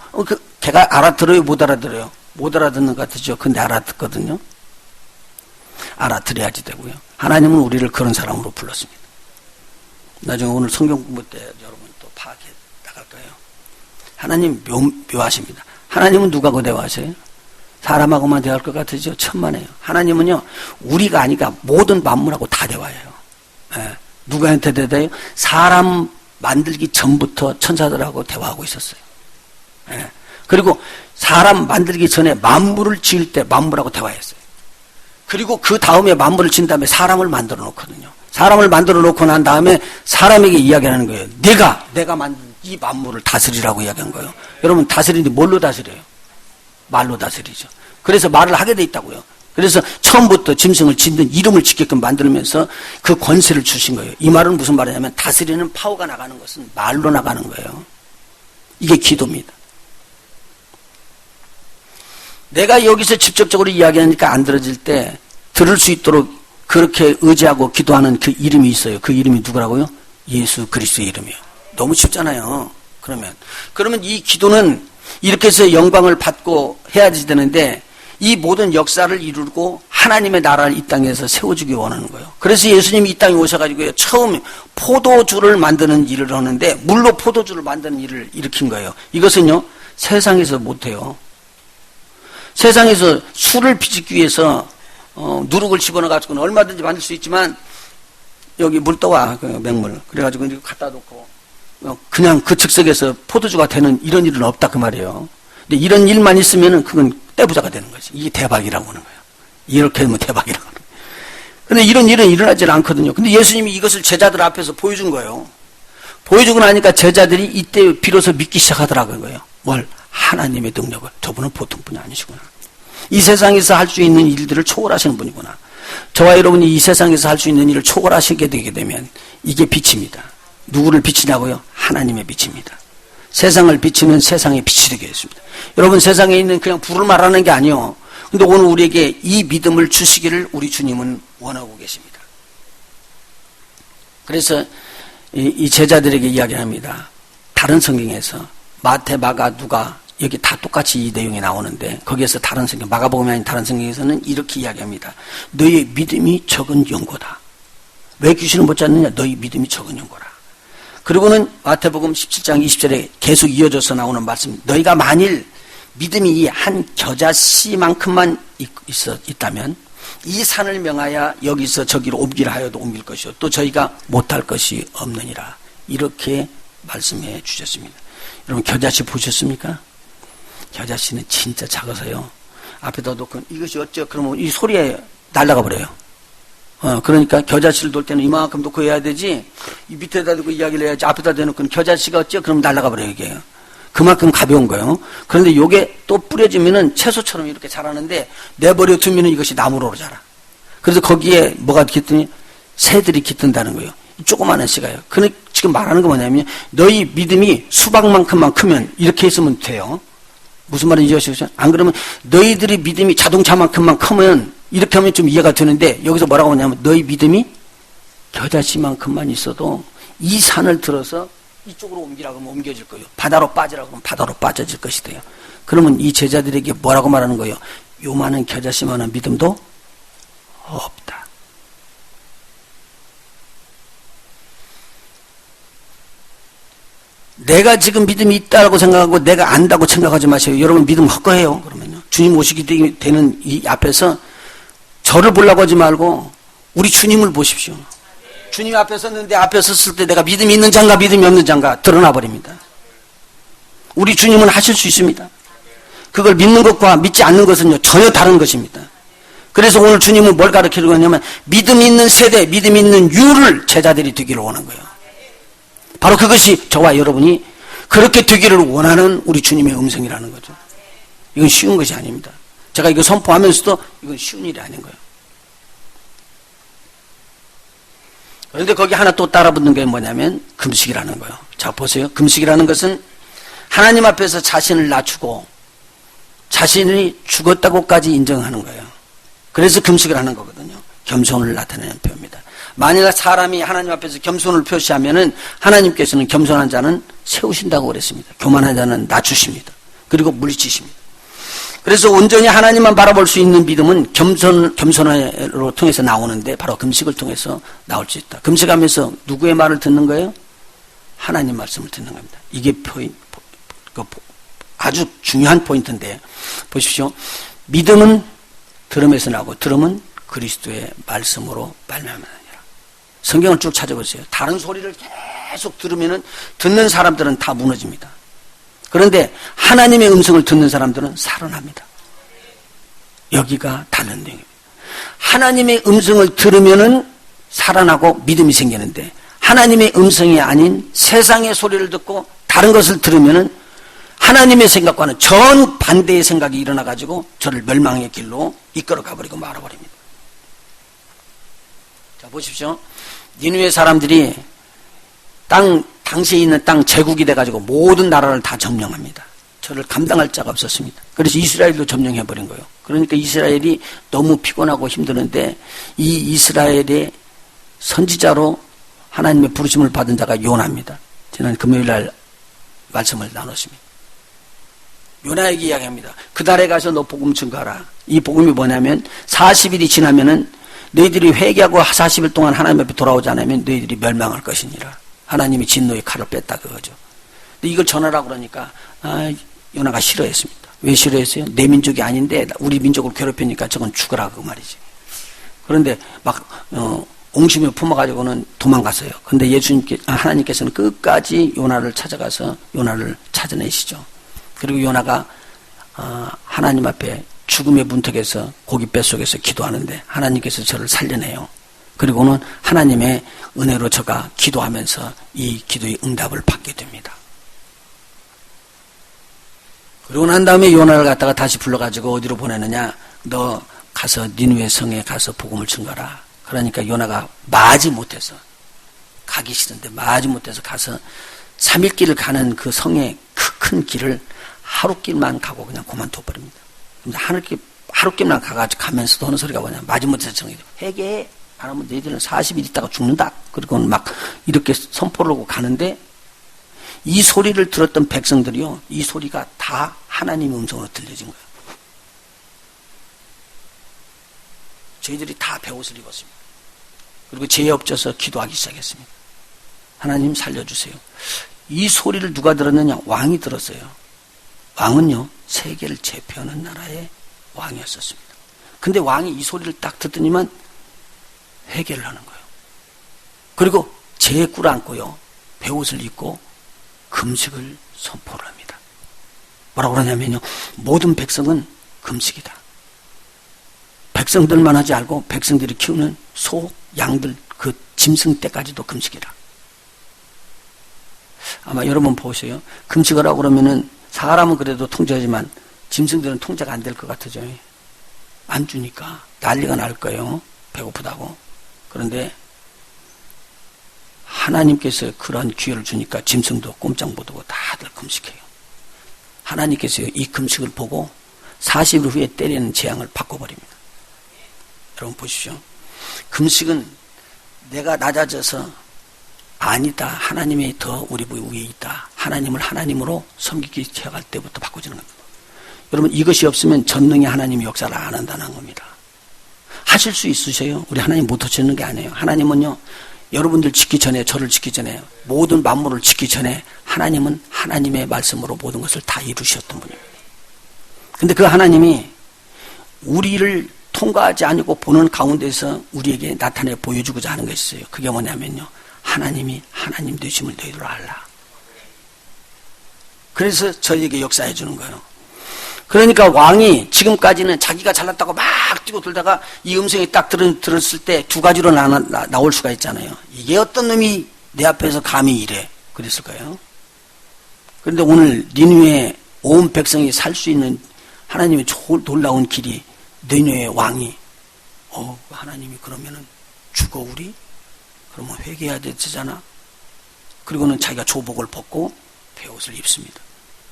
[SPEAKER 1] 걔가 알아들어요? 못 알아들어요? 못 알아듣는 것 같으죠? 근데 알아듣거든요. 알아들어야지 되고요. 하나님은 우리를 그런 사람으로 불렀습니다. 나중에 오늘 성경 공부 때 여러분 또 파악해 나갈 거예요. 하나님 묘하십니다. 하나님은 누구하고 대화하세요? 사람하고만 대화할 것 같으죠? 천만에요. 하나님은요, 우리가 아니까 모든 만물하고 다 대화해요. 예. 누구한테 대화해요? 사람 만들기 전부터 천사들하고 대화하고 있었어요. 예. 그리고 사람 만들기 전에 만물을 지을 때 만물하고 대화했어요. 그리고 그 다음에 만물을 지은 다음에 사람을 만들어 놓거든요. 사람을 만들어 놓고 난 다음에 사람에게 이야기하는 거예요. 내가 만든 이 만물을 다스리라고 이야기한 거예요. 여러분 다스리는데 뭘로 다스려요? 말로 다스리죠. 그래서 말을 하게 돼 있다고요. 그래서 처음부터 짐승을 짓는 이름을 짓게끔 만들면서 그 권세를 주신 거예요. 이 말은 무슨 말이냐면 다스리는 파워가 나가는 것은 말로 나가는 거예요. 이게 기도입니다. 내가 여기서 직접적으로 이야기하니까 안 들어질 때 들을 수 있도록 그렇게 의지하고 기도하는 그 이름이 있어요. 그 이름이 누구라고요? 예수 그리스도의 이름이요. 너무 쉽잖아요. 그러면 이 기도는 이렇게 해서 영광을 받고 해야지 되는데 이 모든 역사를 이루고 하나님의 나라를 이 땅에서 세워주기 원하는 거예요. 그래서 예수님이 이 땅에 오셔가지고 처음 포도주를 만드는 일을 하는데 물로 포도주를 만드는 일을 일으킨 거예요. 이것은요 세상에서 못해요. 세상에서 술을 비집기 위해서 누룩을 집어넣어가지고는 얼마든지 만들 수 있지만 여기 물 떠와 그 맹물 그래가지고 이렇게 갖다 놓고 그냥 그 즉석에서 포도주가 되는 이런 일은 없다 그 말이에요. 근데 이런 일만 있으면은 그건 떼부자가 되는 거지. 이게 대박이라고 하는 거예요. 이렇게 하면 대박이라고 하는 거예요. 근데 이런 일은 일어나질 않거든요. 근데 예수님이 이것을 제자들 앞에서 보여준 거예요. 보여주고 나니까 제자들이 이때 비로소 믿기 시작하더라고요. 뭘? 하나님의 능력을. 저분은 보통 분이 아니시구나. 이 세상에서 할 수 있는 일들을 초월하시는 분이구나. 저와 여러분이 이 세상에서 할 수 있는 일을 초월하시게 되게 되면 이게 빛입니다. 누구를 비치냐고요? 하나님의 빛입니다. 세상을 비치면 세상의 빛이 되게 했습니다. 여러분 세상에 있는 그냥 불을 말하는 게 아니요. 근데 오늘 우리에게 이 믿음을 주시기를 우리 주님은 원하고 계십니다. 그래서 이 제자들에게 이야기합니다. 다른 성경에서 마태, 마가, 누가 여기 다 똑같이 이 내용이 나오는데 거기에서 다른 성경, 마가복음이 아닌 다른 성경에서는 이렇게 이야기합니다. 너희의 믿음이 적은 연고다. 왜 귀신을 못 잡느냐? 너희 믿음이 적은 연고라. 그리고는 마태복음 17장 20절에 계속 이어져서 나오는 말씀. 너희가 만일 믿음이 한 겨자씨만큼만 있다면 이 산을 명하여 여기서 저기로 옮기라 하여도 옮길 것이요 또 저희가 못할 것이 없느니라. 이렇게 말씀해 주셨습니다. 여러분 겨자씨 보셨습니까? 겨자씨는 진짜 작아서요. 앞에다 놓고 이것이 어쩌 그러면 이 소리에 날아가 버려요. 그러니까 겨자씨를 놓을 때는 이만큼 놓고 해야 되지 이 밑에다 두고 이야기를 해야지 앞에다 대놓고 겨자씨가 어쩌 그러면 날아가 버려요 이게. 그만큼 가벼운 거예요. 그런데 요게 또 뿌려지면은 채소처럼 이렇게 자라는데 내버려 두면은 이것이 나무로 자라. 그래서 거기에 뭐가 깃더니 새들이 깃든다는 거예요. 조그마한 씨가요. 근데 지금 말하는 거 뭐냐면 너희 믿음이 수박만큼만 크면 이렇게 있으면 돼요. 무슨 말인지 아시겠어요? 안 그러면 너희들이 믿음이 자동차만큼만 크면 이렇게 하면 좀 이해가 되는데 여기서 뭐라고 하냐면 너희 믿음이 겨자씨만큼만 있어도 이 산을 들어서 이쪽으로 옮기라고 하면 옮겨질 거예요. 바다로 빠지라고 하면 바다로 빠져질 것이 돼요. 그러면 이 제자들에게 뭐라고 말하는 거예요? 요만한 겨자씨만한 믿음도 없다. 내가 지금 믿음이 있다고 생각하고 내가 안다고 생각하지 마세요. 여러분 믿음 헛거해요. 그러면요. 주님 오시기 되는 이 앞에서 저를 보려고 하지 말고 우리 주님을 보십시오. 주님 앞에 섰는데 앞에 섰을 때 내가 믿음이 있는 자인가 믿음이 없는 자인가 드러나 버립니다. 우리 주님은 하실 수 있습니다. 그걸 믿는 것과 믿지 않는 것은요 전혀 다른 것입니다. 그래서 오늘 주님은 뭘 가르치려고 하냐면 믿음이 있는 세대, 믿음이 있는 유를 제자들이 되기를 원한 거예요. 바로 그것이 저와 여러분이 그렇게 되기를 원하는 우리 주님의 음성이라는 거죠. 이건 쉬운 것이 아닙니다. 제가 이거 선포하면서도 이건 쉬운 일이 아닌 거예요. 그런데 거기 하나 또 따라붙는 게 뭐냐면 금식이라는 거예요. 자, 보세요. 금식이라는 것은 하나님 앞에서 자신을 낮추고 자신이 죽었다고까지 인정하는 거예요. 그래서 금식을 하는 거거든요. 겸손을 나타내는 표입니다. 만약 사람이 하나님 앞에서 겸손을 표시하면은 하나님께서는 겸손한 자는 세우신다고 그랬습니다. 교만한 자는 낮추십니다. 그리고 물리치십니다. 그래서 온전히 하나님만 바라볼 수 있는 믿음은 겸손으로 통해서 나오는데 바로 금식을 통해서 나올 수 있다. 금식하면서 누구의 말을 듣는 거예요? 하나님 말씀을 듣는 겁니다. 이게 아주 중요한 포인트인데 보십시오. 믿음은 들음에서 나오고 들음은 그리스도의 말씀으로 말미암으니라. 성경을 쭉 찾아보세요. 다른 소리를 계속 들으면은 듣는 사람들은 다 무너집니다. 그런데 하나님의 음성을 듣는 사람들은 살아납니다. 여기가 다른 내용입니다. 하나님의 음성을 들으면은 살아나고 믿음이 생기는데 하나님의 음성이 아닌 세상의 소리를 듣고 다른 것을 들으면은 하나님의 생각과는 정반대의 생각이 일어나가지고 저를 멸망의 길로 이끌어 가버리고 말아버립니다. 자, 보십시오. 니느웨 사람들이 당시에 있는 땅 제국이 돼가지고 모든 나라를 다 점령합니다. 저를 감당할 자가 없었습니다. 그래서 이스라엘도 점령해버린 거예요. 그러니까 이스라엘이 너무 피곤하고 힘드는데 이 이스라엘의 선지자로 하나님의 부르심을 받은 자가 요나입니다. 지난 금요일날 말씀을 나눴습니다. 요나에게 이야기합니다. 그달에 가서 너 복음 증거하라. 이 복음이 뭐냐면 40일이 지나면은 너희들이 회개하고 40일 동안 하나님 앞에 돌아오지 않으면 너희들이 멸망할 것이니라. 하나님이 진노의 칼을 뺐다 그거죠. 근데 이걸 전하라고 그러니까 요나가 싫어했습니다. 왜 싫어했어요? 내 민족이 아닌데 우리 민족을 괴롭히니까 저건 죽어라 그 말이지. 그런데 막 옹심을 품어가지고는 도망갔어요. 근데 하나님께서는 끝까지 요나를 찾아가서 요나를 찾아내시죠. 그리고 요나가 하나님 앞에 죽음의 문턱에서 고기 뱃속에서 기도하는데 하나님께서 저를 살려내요. 그리고는 하나님의 은혜로 저가 기도하면서 이 기도의 응답을 받게 됩니다. 그러고 난 다음에 요나를 갖다가 다시 불러가지고 어디로 보내느냐? 너 가서 니느웨 성에 가서 복음을 증거하라. 그러니까 요나가 마지 못해서 가기 싫은데 마지 못해서 가서 3일 길을 가는 그 성의 큰 길을 하루길만 가고 그냥 그만둬버립니다. 하루길만 가면서도 하는 소리가 뭐냐? 마지못해서 정해 회개해. 안 하면 너희들은 40일 있다가 죽는다. 그리고는 막 이렇게 선포를 하고 가는데 이 소리를 들었던 백성들이요. 이 소리가 다 하나님의 음성으로 들려진 거예요. 저희들이 다 베옷을 입었습니다. 그리고 죄에 엎져서 기도하기 시작했습니다. 하나님 살려주세요. 이 소리를 누가 들었느냐? 왕이 들었어요. 왕은요. 세계를 제패하는 나라의 왕이었었습니다. 근데 왕이 이 소리를 딱 듣더니만 회개를 하는 거예요. 그리고 죄에 꿇어앉고요. 베옷을 입고 금식을 선포를 합니다. 뭐라고 그러냐면요. 모든 백성은 금식이다. 백성들만 하지 않고 백성들이 키우는 소, 양들, 그 짐승 때까지도 금식이라. 아마 여러분 보세요. 금식을 하고 그러면은 사람은 그래도 통제하지만 짐승들은 통제가 안 될 것 같아요. 안 주니까 난리가 날 거예요. 배고프다고. 그런데 하나님께서 그런 기회를 주니까 짐승도 꼼짝 못하고 다들 금식해요. 하나님께서 이 금식을 보고 40일 후에 때리는 재앙을 바꿔버립니다. 여러분 보십시오. 금식은 내가 낮아져서 아니다. 하나님이 더 우리 위에 있다. 하나님을 하나님으로 섬기기 시작할 때부터 바꿔주는 겁니다. 여러분 이것이 없으면 전능의 하나님이 역사를 안 한다는 겁니다. 하실 수 있으세요? 우리 하나님 못 하시는 게 아니에요. 하나님은요. 여러분들 짓기 전에 저를 짓기 전에 모든 만물을 짓기 전에 하나님은 하나님의 말씀으로 모든 것을 다 이루셨던 분입니다. 근데 그 하나님이 우리를 통과하지 않고 보는 가운데서 우리에게 나타내 보여주고자 하는 것이 있어요. 그게 뭐냐면요. 하나님이 하나님 되심을 너희들 알라. 그래서 저희에게 역사해 주는 거예요. 그러니까 왕이 지금까지는 자기가 잘났다고 막 뛰고 돌다가 이 음성이 딱 들었을 때 두 가지로 나올 수가 있잖아요. 이게 어떤 놈이 내 앞에서 감히 이래. 그랬을 거예요. 그런데 오늘 니느웨 온 백성이 살 수 있는 하나님의 놀라운 길이 니느웨 왕이 하나님이 그러면은 죽어 우리? 그러면 회개해야 되잖아. 그리고는 자기가 조복을 벗고 베옷을 입습니다.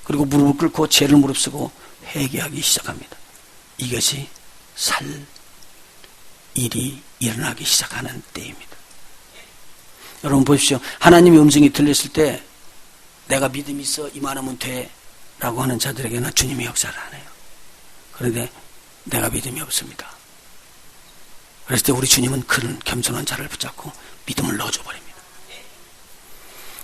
[SPEAKER 1] 그리고 무릎을 꿇고 죄를 무릅쓰고 회개하기 시작합니다. 이것이 살 일이 일어나기 시작하는 때입니다. 여러분 보십시오. 하나님의 음성이 들렸을 때 내가 믿음이 있어 이만하면 돼 라고 하는 자들에게는 주님이 역사를 안 해요. 그런데 내가 믿음이 없습니다. 그랬을 때 우리 주님은 그런 겸손한 자를 붙잡고 믿음을 넣어줘 버립니다.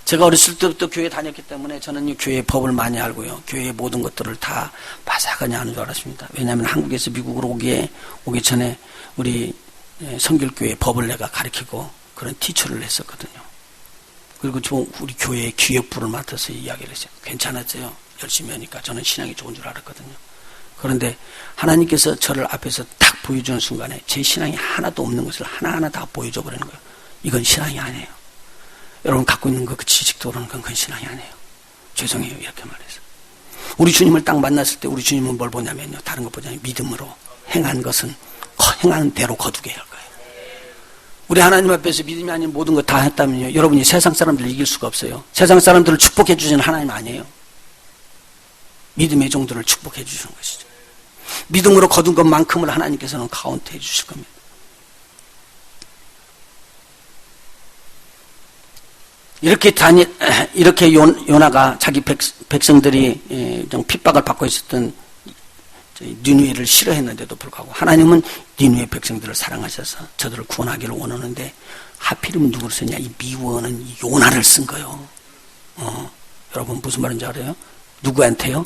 [SPEAKER 1] 제가 어렸을 때부터 교회 다녔기 때문에 저는 이 교회의 법을 많이 알고요. 교회의 모든 것들을 다 바삭하게 아는 줄 알았습니다. 왜냐하면 한국에서 미국으로 오기 전에 우리 성결교회 법을 내가 가르치고 그런 티처를 했었거든요. 그리고 우리 교회의 기획부를 맡아서 이야기를 했어요. 괜찮았어요. 열심히 하니까 저는 신앙이 좋은 줄 알았거든요. 그런데 하나님께서 저를 앞에서 딱 보여주는 순간에 제 신앙이 하나도 없는 것을 하나하나 다 보여줘 버리는 거예요. 이건 신앙이 아니에요. 여러분 갖고 있는 그 지식도 그러는 건 그건 신앙이 아니에요. 죄송해요. 이렇게 말해서. 우리 주님을 딱 만났을 때 우리 주님은 뭘 보냐면요. 다른 것 보자면 믿음으로 행한 것은 행하는 대로 거두게 할 거예요. 우리 하나님 앞에서 믿음이 아닌 모든 거 다 했다면요. 여러분이 세상 사람들을 이길 수가 없어요. 세상 사람들을 축복해 주시는 하나님 아니에요. 믿음의 종들을 축복해 주시는 것이죠. 믿음으로 거둔 것만큼을 하나님께서는 카운트해 주실 겁니다. 이렇게 요나가 자기 백성들이 좀 핍박을 받고 있었던 니느웨를 싫어했는데도 불구하고 하나님은 니느웨 백성들을 사랑하셔서 저들을 구원하기를 원하는데 하필이면 누구를 썼냐? 이 미워하는 이 요나를 쓴 거예요. 여러분 무슨 말인지 알아요? 누구한테요?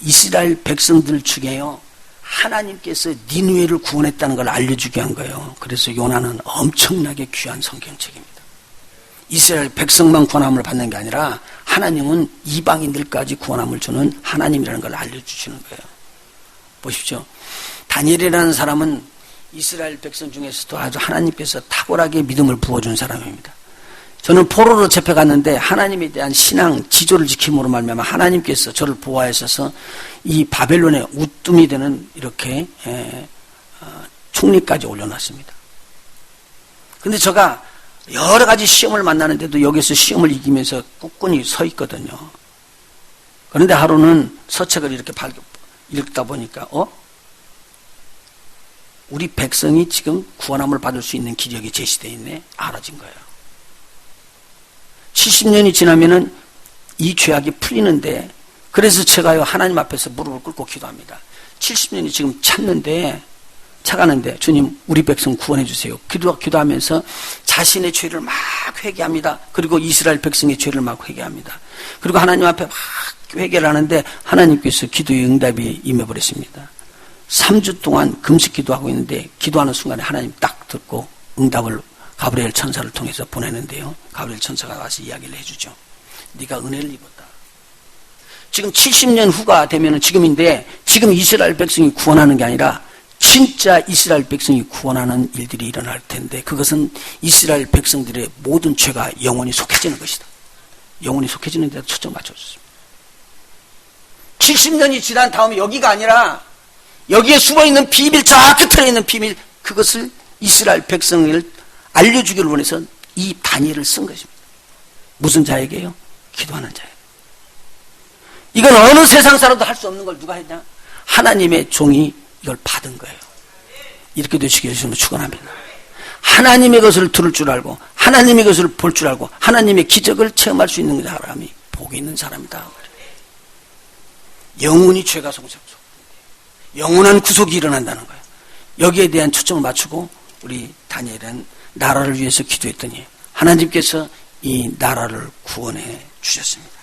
[SPEAKER 1] 이스라엘 백성들 중에요. 하나님께서 니느웨를 구원했다는 걸 알려주게 한 거예요. 그래서 요나는 엄청나게 귀한 성경책입니다. 이스라엘 백성만 구원함을 받는 게 아니라 하나님은 이방인들까지 구원함을 주는 하나님이라는 걸 알려주시는 거예요. 보십시오. 다니엘이라는 사람은 이스라엘 백성 중에서도 아주 하나님께서 탁월하게 믿음을 부어준 사람입니다. 저는 포로로 잡혀갔는데 하나님에 대한 신앙 지조를 지킴으로 말미암아 하나님께서 저를 보호하셔서 이 바벨론의 우뜸이 되는 이렇게 총리까지 올려놨습니다. 그런데 제가 여러 가지 시험을 만나는데도 여기서 시험을 이기면서 굳건히 서 있거든요. 그런데 하루는 서책을 이렇게 읽다 보니까 우리 백성이 지금 구원함을 받을 수 있는 기력이 제시되어 있네. 알아진 거예요. 70년이 지나면은 이 죄악이 풀리는데 그래서 제가요 하나님 앞에서 무릎을 꿇고 기도합니다. 70년이 지금 차가는데 주님 우리 백성 구원해 주세요. 기도하면서 자신의 죄를 막 회개합니다. 그리고 이스라엘 백성의 죄를 막 회개합니다. 그리고 하나님 앞에 막 회개를 하는데 하나님께서 기도의 응답이 임해버렸습니다. 3주 동안 금식 기도하고 있는데 기도하는 순간에 하나님 딱 듣고 응답을 가브리엘 천사를 통해서 보내는데요. 가브리엘 천사가 와서 이야기를 해주죠. 네가 은혜를 입었다. 지금 70년 후가 되면 지금인데 지금 이스라엘 백성이 구원하는 게 아니라 진짜 이스라엘 백성이 구원하는 일들이 일어날 텐데 그것은 이스라엘 백성들의 모든 죄가 영원히 속해지는 것이다. 영원히 속해지는 데다 초점 맞춰줬습니다. 70년이 지난 다음에 여기가 아니라 여기에 숨어있는 비밀, 저 끝에 있는 비밀, 그것을 이스라엘 백성을 알려주기를 원해서 이 다니엘을 쓴 것입니다. 무슨 자에게요? 기도하는 자에게. 이건 어느 세상 사람도 할 수 없는 걸 누가 했냐? 하나님의 종이 이걸 받은 거예요. 이렇게 되시기 위해서 축원합니다. 하나님의 것을 들을 줄 알고 하나님의 것을 볼 줄 알고 하나님의 기적을 체험할 수 있는 사람이 복이 있는 사람이다. 영원히 죄가 송사없어. 영원한 구속이 일어난다는 거예요. 여기에 대한 초점을 맞추고 우리 다니엘은 나라를 위해서 기도했더니 하나님께서 이 나라를 구원해 주셨습니다.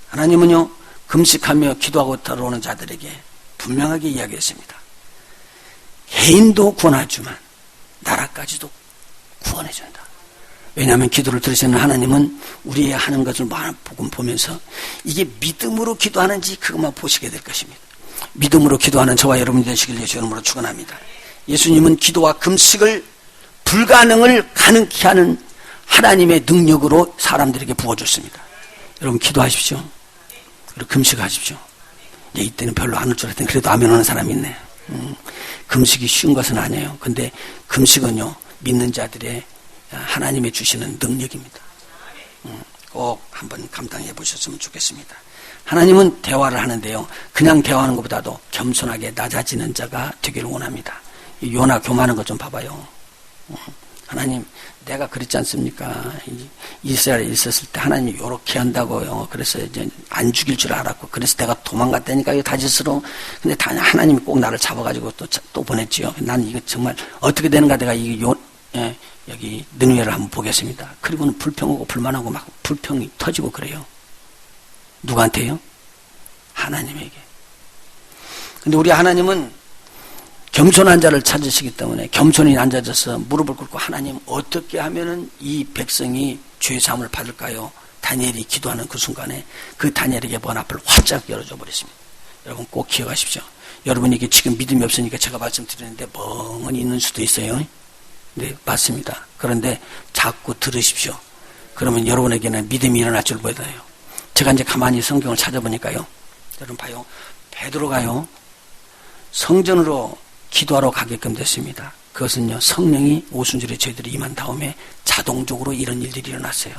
[SPEAKER 1] 하나님은요 금식하며 기도하고 들어오는 자들에게 분명하게 이야기했습니다. 개인도 구원하지만 나라까지도 구원해준다. 왜냐하면 기도를 들으시는 하나님은 우리의 하는 것을 보면서 이게 믿음으로 기도하는지 그것만 보시게 될 것입니다. 믿음으로 기도하는 저와 여러분이 되시길 예수 이름으로 축원합니다. 예수님은 기도와 금식을 불가능을 가능케 하는 하나님의 능력으로 사람들에게 부어줬습니다. 여러분 기도하십시오. 그리고 금식하십시오. 이때는 별로 안 올 줄 알았더니 그래도 아멘 오는 사람이 있네. 금식이 쉬운 것은 아니에요. 근데 금식은요, 믿는 자들의 하나님의 주시는 능력입니다. 꼭 한번 감당해 보셨으면 좋겠습니다. 하나님은 대화를 하는데요, 그냥 대화하는 것보다도 겸손하게 낮아지는 자가 되기를 원합니다. 요나 교만한 것 좀 봐봐요. 하나님, 내가 그랬지 않습니까? 이스라엘에 있었을 때 하나님이 요렇게 한다고요. 그래서 이제 안 죽일 줄 알았고, 그래서 내가 도망갔다니까요, 다짓으로. 근데 하나님이 꼭 나를 잡아가지고 또 보냈지요. 난 이거 정말 어떻게 되는가, 내가 여기 느느웨를 한번 보겠습니다. 그리고는 불평하고 불만하고 막 불평이 터지고 그래요. 누구한테요? 하나님에게. 근데 우리 하나님은 겸손한 자를 찾으시기 때문에 겸손히 앉아져서 무릎을 꿇고 하나님 어떻게 하면은 이 백성이 죄 사함을 받을까요? 다니엘이 기도하는 그 순간에 그 다니엘에게 문 앞을 활짝 열어줘 버렸습니다. 여러분 꼭 기억하십시오. 여러분에게 지금 믿음이 없으니까 제가 말씀드리는데 멍하니 있는 수도 있어요. 네, 맞습니다. 그런데 자꾸 들으십시오. 그러면 여러분에게는 믿음이 일어날 줄 보여요. 제가 이제 가만히 성경을 찾아보니까요, 여러분 봐요. 베드로가요, 성전으로 기도하러 가게끔 됐습니다. 그것은요, 성령이 오순절에 저희들이 임한 다음에 자동적으로 이런 일들이 일어났어요.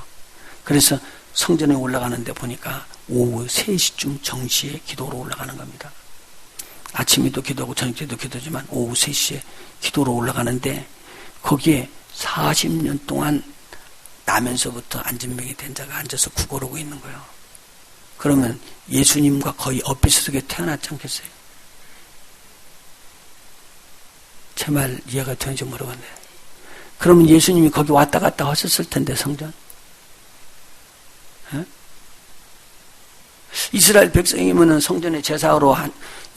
[SPEAKER 1] 그래서 성전에 올라가는데 보니까 오후 3시쯤 정시에 기도로 올라가는 겁니다. 아침에도 기도하고 저녁에도 기도지만 오후 3시에 기도로 올라가는데 거기에 40년 동안 나면서부터 안진병이 된 자가 앉아서 구걸하고 있는 거예요. 그러면 예수님과 거의 엇비슷하게 태어났지 않겠어요? 제 말 이해가 되는지 모르겠네. 그러면 예수님이 거기 왔다 갔다 하셨을 텐데, 성전. 에? 이스라엘 백성이면은 성전에 제사하러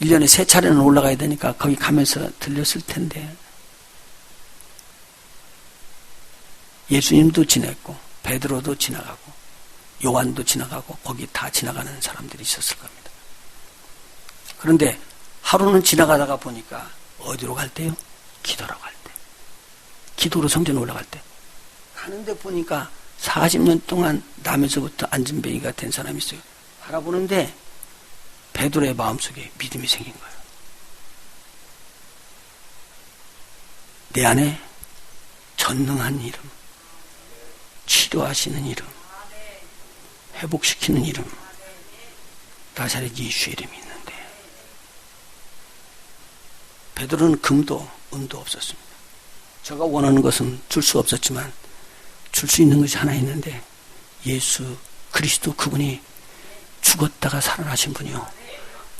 [SPEAKER 1] 1년에 3차례는 올라가야 되니까 거기 가면서 들렸을 텐데. 예수님도 지냈고, 베드로도 지나가고, 요한도 지나가고, 거기 다 지나가는 사람들이 있었을 겁니다. 그런데 하루는 지나가다가 보니까 어디로 갈 때요? 기도로 갈 때. 기도로 성전에 올라갈 때. 가는데 보니까 40년 동안 남에서부터 안진뱅이가 된 사람이 있어요. 바라보는데 베드로의 마음속에 믿음이 생긴 거예요. 내 안에 전능한 이름, 치료하시는 이름, 회복시키는 이름, 나사렛 예수의 이름이 있는데, 베드로는 금도 은도 없었습니다. 제가 원하는 것은 줄 수 없었지만 줄 수 있는 것이 하나 있는데, 예수 그리스도, 그분이 죽었다가 살아나신 분이요,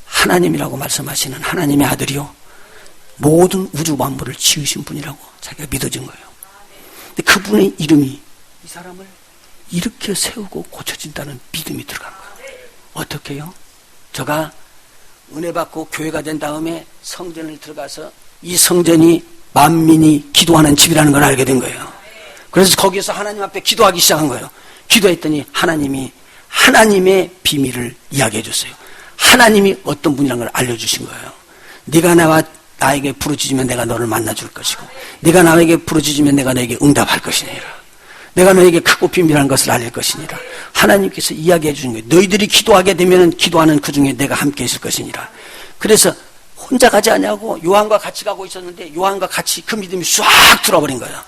[SPEAKER 1] 하나님이라고 말씀하시는 하나님의 아들이요, 모든 우주 만물을 지으신 분이라고 자기가 믿어진 거예요. 근데 그분의 이름이 이 사람을 이렇게 세우고 고쳐진다는 믿음이 들어간 거예요. 어떻게 해요? 제가 은혜 받고 교회가 된 다음에 성전을 들어가서 이 성전이 만민이 기도하는 집이라는 걸 알게 된 거예요. 그래서 거기에서 하나님 앞에 기도하기 시작한 거예요. 기도했더니 하나님이 하나님의 비밀을 이야기해 줬어요. 하나님이 어떤 분이라는 걸 알려주신 거예요. 네가 나에게 부르짖으면 내가 너를 만나줄 것이고, 네가 나에게 부르짖으면 내가 너에게 응답할 것이니라. 내가 너에게 크고 비밀한 것을 알릴 것이니라. 하나님께서 이야기해 주신 거예요. 너희들이 기도하게 되면 기도하는 그 중에 내가 함께 있을 것이니라. 그래서 혼자 가지 않냐고 요한과 같이 가고 있었는데 요한과 같이 그 믿음이 싹 들어버린 거예요.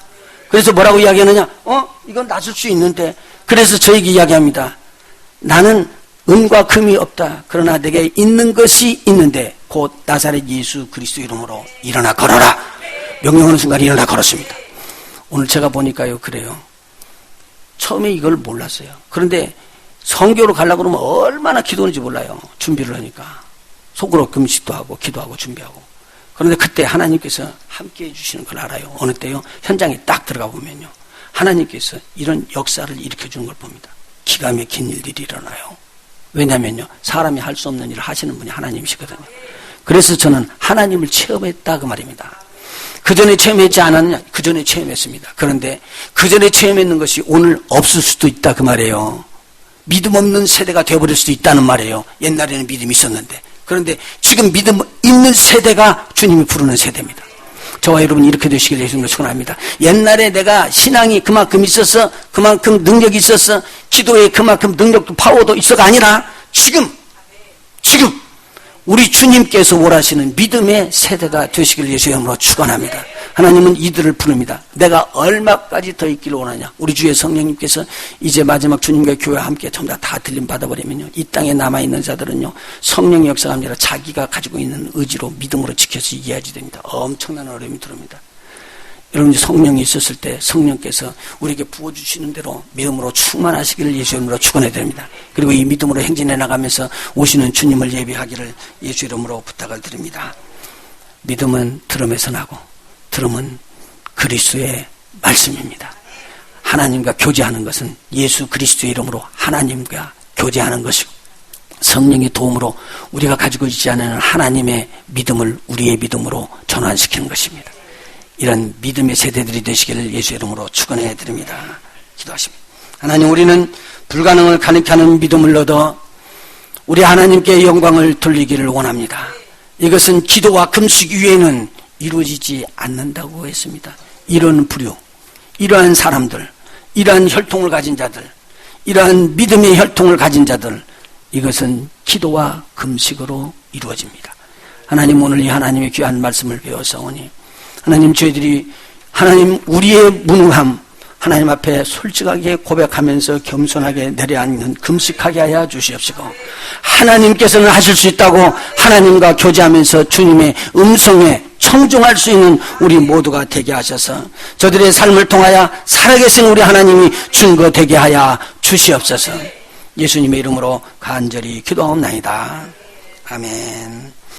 [SPEAKER 1] 그래서 뭐라고 이야기하느냐? 이건 낮을 수 있는데. 그래서 저에게 이야기합니다. 나는 은과 금이 없다. 그러나 내게 있는 것이 있는데 곧 나사렛 예수 그리스도 이름으로 일어나 걸어라. 명령하는 순간 일어나 걸었습니다. 오늘 제가 보니까요, 그래요. 처음에 이걸 몰랐어요. 그런데 성교로 가려고 그러면 얼마나 기도하는지 몰라요. 준비를 하니까. 속으로 금식도 하고 기도하고 준비하고. 그런데 그때 하나님께서 함께 해주시는 걸 알아요. 어느 때요? 현장에 딱 들어가 보면요, 하나님께서 이런 역사를 일으켜주는 걸 봅니다. 기가 막힌 일들이 일어나요. 왜냐면요, 사람이 할 수 없는 일을 하시는 분이 하나님이시거든요. 그래서 저는 하나님을 체험했다 그 말입니다. 그전에 체험했지 않았느냐? 그전에 체험했습니다. 그런데 그전에 체험했는 것이 오늘 없을 수도 있다 그 말이에요. 믿음 없는 세대가 되어버릴 수도 있다는 말이에요. 옛날에는 믿음이 있었는데. 그런데 지금 믿음 있는 세대가 주님이 부르는 세대입니다. 저와 여러분이 이렇게 되시길 예수님을 축원합니다. 옛날에 내가 신앙이 그만큼 있어서, 그만큼 능력이 있어서 기도에 그만큼 능력도 파워도 있어가 아니라 지금 우리 주님께서 원하시는 믿음의 세대가 되시길 예수의 이름으로 축원합니다. 하나님은 이들을 부릅니다. 내가 얼마까지 더 있기를 원하냐. 우리 주의 성령님께서 이제 마지막 주님과 교회와 함께 전부 다 들림 받아버리면요, 이 땅에 남아있는 자들은요, 성령의 역사가 아니라 자기가 가지고 있는 의지로 믿음으로 지켜서 이해하지 됩니다. 엄청난 어려움이 들어옵니다. 여러분, 성령이 있었을 때 성령께서 우리에게 부어주시는 대로 믿음으로 충만하시기를 예수 이름으로 축원해 드립니다. 그리고 이 믿음으로 행진해 나가면서 오시는 주님을 예비하기를 예수 이름으로 부탁을 드립니다. 믿음은 들음에서 나고 들음은 그리스도의 말씀입니다. 하나님과 교제하는 것은 예수 그리스도의 이름으로 하나님과 교제하는 것이고, 성령의 도움으로 우리가 가지고 있지 않은 하나님의 믿음을 우리의 믿음으로 전환시키는 것입니다. 이런 믿음의 세대들이 되시기를 예수 이름으로 축원해 드립니다. 기도하십니다. 하나님, 우리는 불가능을 가능케 하는 믿음을 얻어 우리 하나님께 영광을 돌리기를 원합니다. 이것은 기도와 금식 위에는 이루어지지 않는다고 했습니다. 이런 부류, 이러한 사람들, 이러한 혈통을 가진 자들, 이러한 믿음의 혈통을 가진 자들, 이것은 기도와 금식으로 이루어집니다. 하나님, 오늘 이 하나님의 귀한 말씀을 배워서오니 하나님, 저희들이 하나님 우리의 무능함 하나님 앞에 솔직하게 고백하면서 겸손하게 내려앉는 금식하게 하여 주시옵시고, 하나님께서는 하실 수 있다고 하나님과 교제하면서 주님의 음성에 청종할 수 있는 우리 모두가 되게 하셔서 저들의 삶을 통하여 살아계신 우리 하나님이 증거되게 하여 주시옵소서. 예수님의 이름으로 간절히 기도하옵나이다. 아멘.